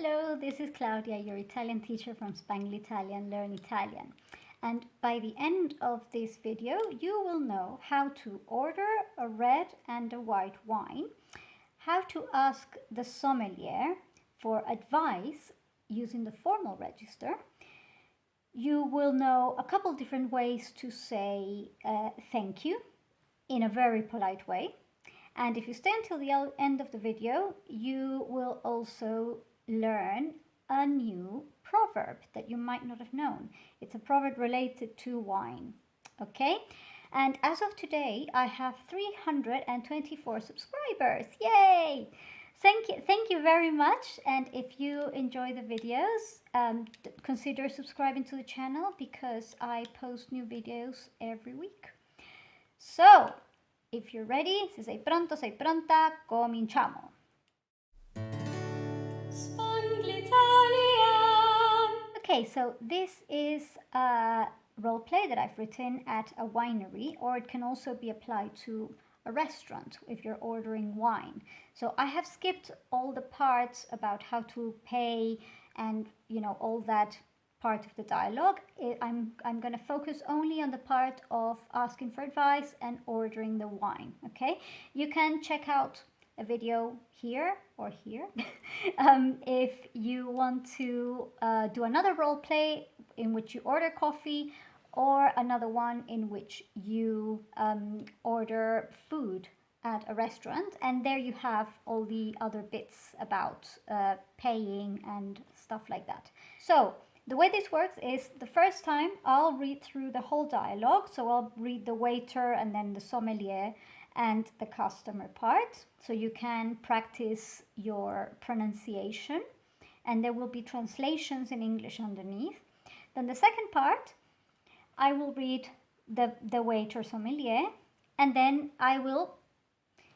Hello, this is Claudia, your Italian teacher from Spangle Italian Learn Italian. And by the end of this video, you will know how to order a red and a white wine, how to ask the sommelier for advice using the formal register. You will know a couple different ways to say thank you in a very polite way. And if you stay until the end of the video, you will also learn a new proverb that you might not have known. It's a proverb related to wine, okay? And as of today, I have 324 subscribers. Yay! Thank you very much. And if you enjoy the videos, consider subscribing to the channel because I post new videos every week. So, if you're ready, se sei pronto, sei pronta, cominciamo! Okay, so this is a role play that I've written at a winery, or it can also be applied to a restaurant if you're ordering wine. So I have skipped all the parts about how to pay and, you know, all that part of the dialogue. I'm going to focus only on the part of asking for advice and ordering the wine, okay? You can check out a video here or here if you want to do another role play in which you order coffee, or another one in which you order food at a restaurant, and there you have all the other bits about paying and stuff like that. So the way this works is the first time I'll read through the whole dialogue, so I'll read the waiter and then the sommelier and the customer part, so you can practice your pronunciation, and there will be translations in English underneath. Then the second part, I will read the waiter sommelier, and then I will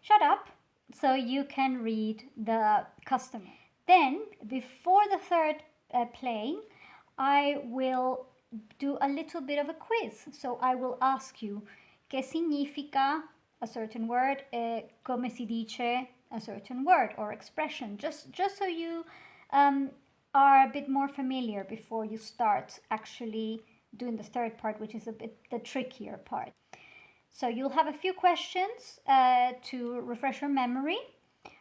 shut up so you can read the customer. Then, before the third playing, I will do a little bit of a quiz. So I will ask you, ¿qué significa a certain word? ¿Come si dice a certain word or expression? Just so you are a bit more familiar before you start actually doing the third part, which is a bit the trickier part. So you'll have a few questions to refresh your memory.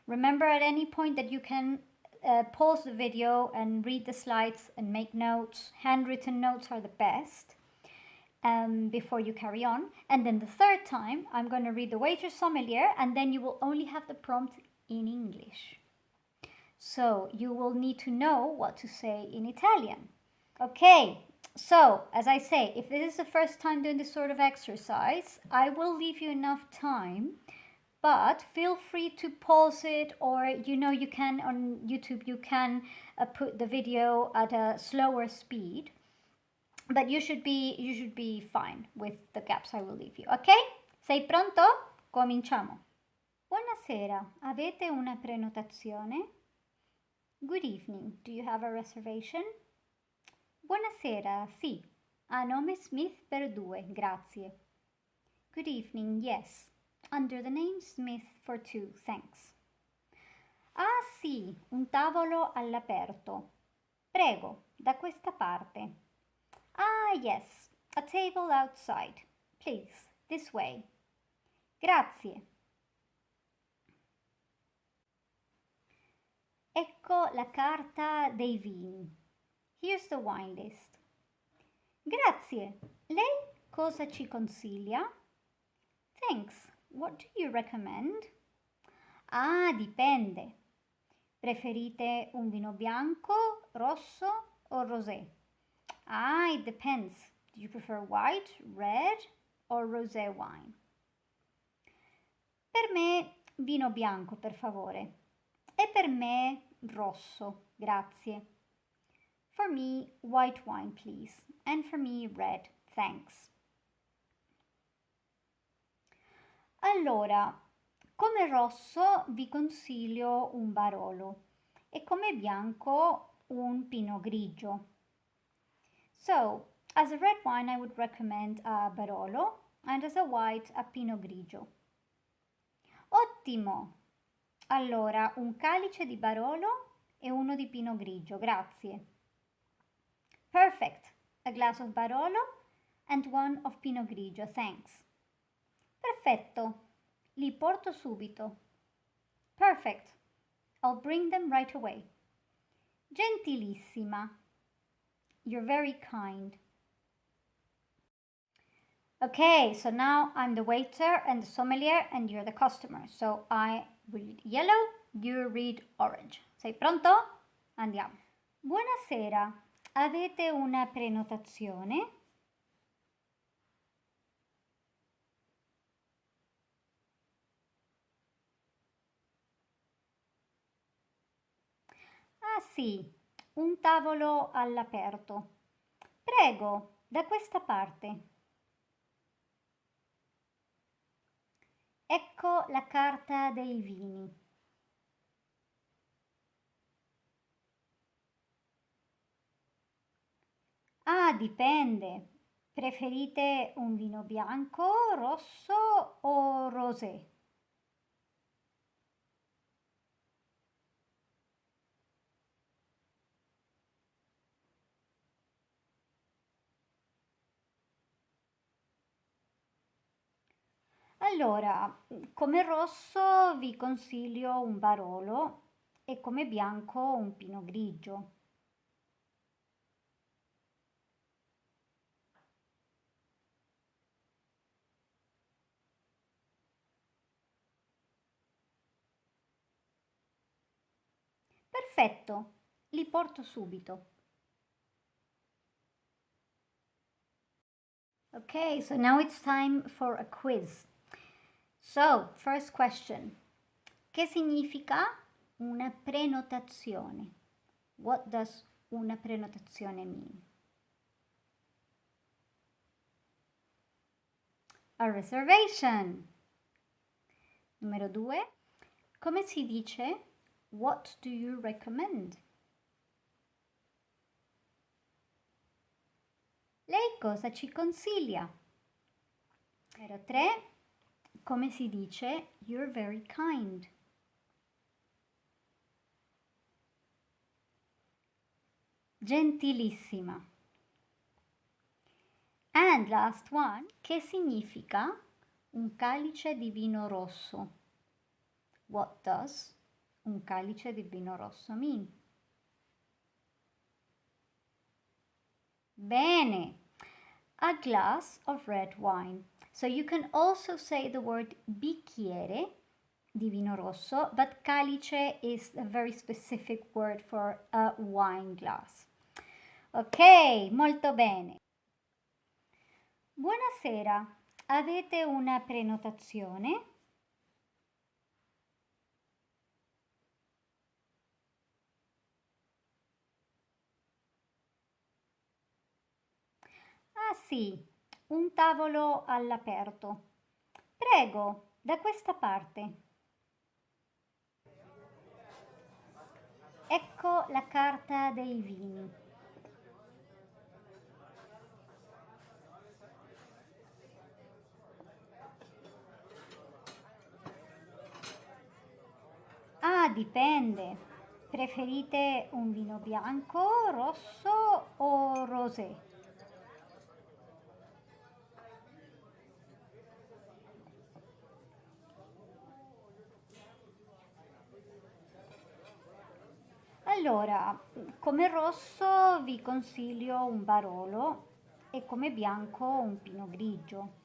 Remember at any point that you can pause the video and read the slides and make notes. Handwritten notes are the best before you carry on. And then the third time, I'm going to read the waiter sommelier, and then you will only have the prompt in English. So you will need to know what to say in Italian. Okay, so as I say, if this is the first time doing this sort of exercise, I will leave you enough time, but feel free to pause it, or you can on YouTube, you can put the video at a slower speed, but you should be fine with the gaps I will leave you. Ok? Sei pronto? Cominciamo. Buonasera, avete una prenotazione? Good evening, do you have a reservation? Buonasera, sì. A nome Smith per due, grazie. Good evening, yes. Under the name Smith for two, thanks. Ah sì, un tavolo all'aperto. Prego, da questa parte. Ah yes, a table outside. Please, this way. Grazie. Ecco la carta dei vini. Here's the wine list. Grazie. Lei cosa ci consiglia? Thanks. What do you recommend? Ah, dipende. Preferite un vino bianco, rosso o rosé? Ah, it depends. Do you prefer white, red or rosé wine? Per me vino bianco, per favore. E per me rosso, grazie. For me, white wine, please. And for me, red, thanks. Allora, come rosso vi consiglio un Barolo e come bianco un Pinot Grigio. So, as a red wine, I would recommend a Barolo, and as a white, a Pinot Grigio. Ottimo! Allora, un calice di Barolo e uno di Pinot Grigio, grazie. Perfect. A glass of Barolo and one of Pinot Grigio, thanks. Perfetto. Li porto subito. Perfect. I'll bring them right away. Gentilissima. You're very kind. Okay, so now I'm the waiter and the sommelier and you're the customer. So I read yellow, you read orange. Sei pronto? Andiamo. Buonasera, avete una prenotazione? Ah sì, un tavolo all'aperto. Prego, da questa parte. Ecco la carta dei vini. Ah, dipende. Preferite un vino bianco, rosso o rosé? Allora, come rosso vi consiglio un Barolo e come bianco un Pinot Grigio. Perfetto, li porto subito. Okay, so now it's time for a quiz. So, first question. Che significa una prenotazione? What does una prenotazione mean? A reservation. Numero 2. Come si dice what do you recommend? Lei cosa ci consiglia? Numero 3. Come si dice you're very kind? Gentilissima. And last one, che significa un calice di vino rosso? What does un calice di vino rosso mean? Bene. A glass of red wine. So you can also say the word bicchiere di vino rosso, but calice is a very specific word for a wine glass. Ok, molto bene. Buonasera, avete una prenotazione? Ah sì, un tavolo all'aperto. Prego, da questa parte. Ecco la carta dei vini. Ah, dipende. Preferite un vino bianco, rosso o rosé? Allora, come rosso vi consiglio un Barolo e come bianco un Pinot Grigio.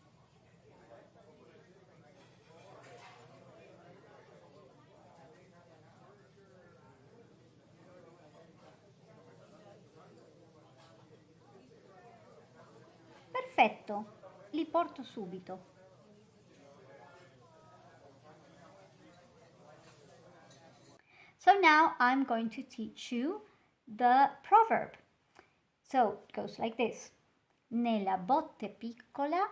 Perfetto, li porto subito. So now I'm going to teach you the proverb. So it goes like this. Nella botte piccola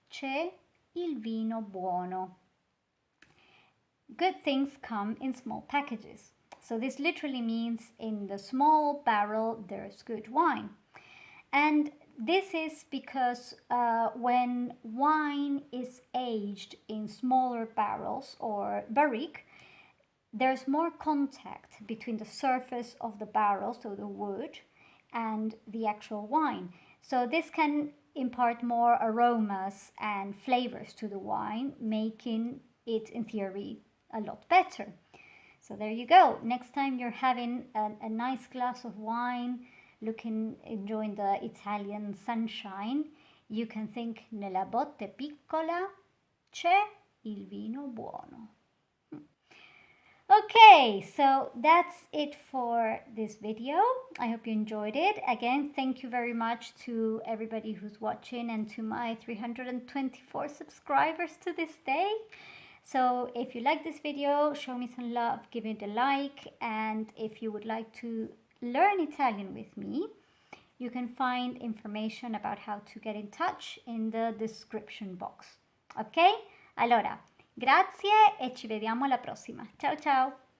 c'è il vino buono. Good things come in small packages. So this literally means in the small barrel there's good wine. And this is because when wine is aged in smaller barrels or barrique, there's more contact between the surface of the barrel, so the wood, and the actual wine. So this can impart more aromas and flavors to the wine, making it, in theory, a lot better. So there you go. Next time you're having a nice glass of wine, enjoying the Italian sunshine, you can think nella botte piccola c'è il vino buono. Okay, so that's it for this video. I hope you enjoyed it. Again, thank you very much to everybody who's watching and to my 324 subscribers to this day. So if you like this video, show me some love, give it a like, and if you would like to learn Italian with me, you can find information about how to get in touch in the description box. Ok? Allora, grazie e ci vediamo alla prossima. Ciao ciao!